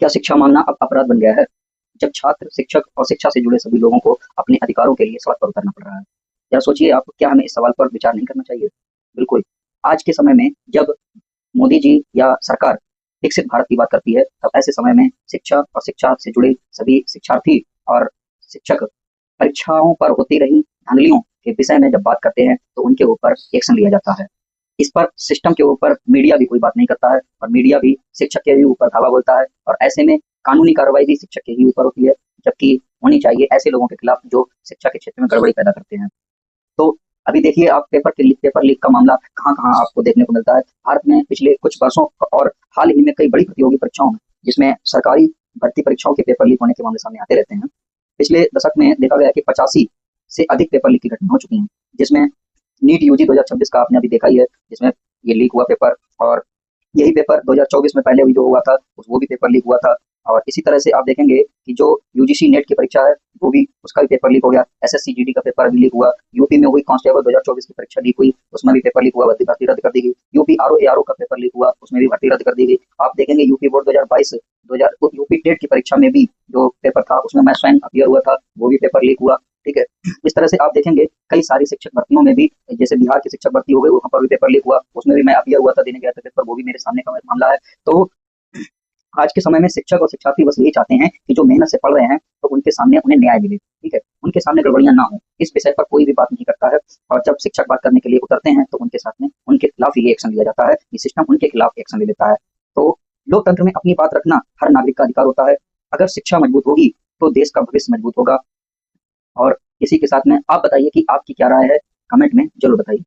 क्या शिक्षा मांगना अब अपराध बन गया है? जब छात्र, शिक्षक और शिक्षा से जुड़े सभी लोगों को अपने अधिकारों के लिए सड़क पर उतरना पड़ रहा है। जरा सोचिए आप, क्या हमें इस सवाल पर विचार नहीं करना चाहिए? बिल्कुल। आज के समय में जब मोदी जी या सरकार विकसित भारत की बात करती है, तब ऐसे समय में शिक्षा और शिक्षा से जुड़े सभी शिक्षार्थी और शिक्षक परीक्षाओं पर होती रही धांधलियों के विषय में जब बात करते हैं, तो उनके ऊपर एक्शन लिया जाता है। इस पर सिस्टम के ऊपर मीडिया भी कोई बात नहीं करता है और मीडिया भी शिक्षक के ही ऊपर धावा बोलता है और ऐसे में कानूनी कार्रवाई भी शिक्षक के ही ऊपर होती है, जबकि होनी चाहिए ऐसे लोगों के खिलाफ जो शिक्षा के क्षेत्र में गड़बड़ी पैदा करते हैं। तो अभी देखिए आप पेपर लीक का मामला कहाँ-कहाँ आपको देखने को मिलता है। भारत में पिछले कुछ वर्षों और हाल ही में कई बड़ी प्रतियोगी परीक्षाओं में, जिसमें सरकारी भर्ती परीक्षाओं के पेपर लीक होने के मामले सामने आते रहते हैं। पिछले दशक में देखा गया कि 85 से अधिक पेपर लीक की घटना हो चुकी हैं, जिसमें नीट यूजी 2026 का आपने अभी देखा ही है, जिसमें ये लीक हुआ पेपर और यही पेपर 2024 में पहले भी जो हुआ था, वो भी पेपर लीक हुआ था। और इसी तरह से आप देखेंगे कि जो यूजीसी नेट की परीक्षा है, वो भी उसका भी पेपर लीक हो गया। एसएससी जीडी का पेपर भी लीक हुआ। यूपी में हुई कांस्टेबल 2024 की परीक्षा लीक हुई, उसमें भी पेपर लीक हुआ, भर्ती रद्द कर दी गई। यूपी आरओ एआरओ का पेपर लीक हुआ, उसमें भी भर्ती रद्द कर दी गई। आप देखेंगे यूपी बोर्ड 2022 यूपी टेट की परीक्षा में भी जो पेपर था, उसमें मैं स्वयं अपियर हुआ था, वो भी पेपर लीक हुआ। ठीक है, इस तरह से आप देखेंगे कई सारी शिक्षक भर्तियों में भी, जैसे बिहार की शिक्षक भर्ती हो गई, वहां पर भी पेपर लीक हुआ, उसमें भी मैं अपियर हुआ था, देने गया था पेपर, वो भी मेरे सामने का मामला है। तो आज के समय में शिक्षक और शिक्षार्थी बस यही चाहते हैं कि जो मेहनत से पढ़ रहे हैं, तो उनके सामने उन्हें न्याय मिले। ठीक है, उनके सामने गड़बड़ियां ना हो, इस विषय पर कोई भी बात नहीं करता है। और जब शिक्षक बात करने के लिए उतरते हैं, तो उनके साथ में उनके खिलाफ ही एक्शन लिया जाता है, ये सिस्टम उनके खिलाफ एक्शन ले लेता है। तो लोकतंत्र में अपनी बात रखना हर नागरिक का अधिकार होता है। अगर शिक्षा मजबूत होगी, तो देश का भविष्य मजबूत होगा। और इसी के साथ में आप बताइए कि आपकी क्या राय है, कमेंट में जरूर बताइए।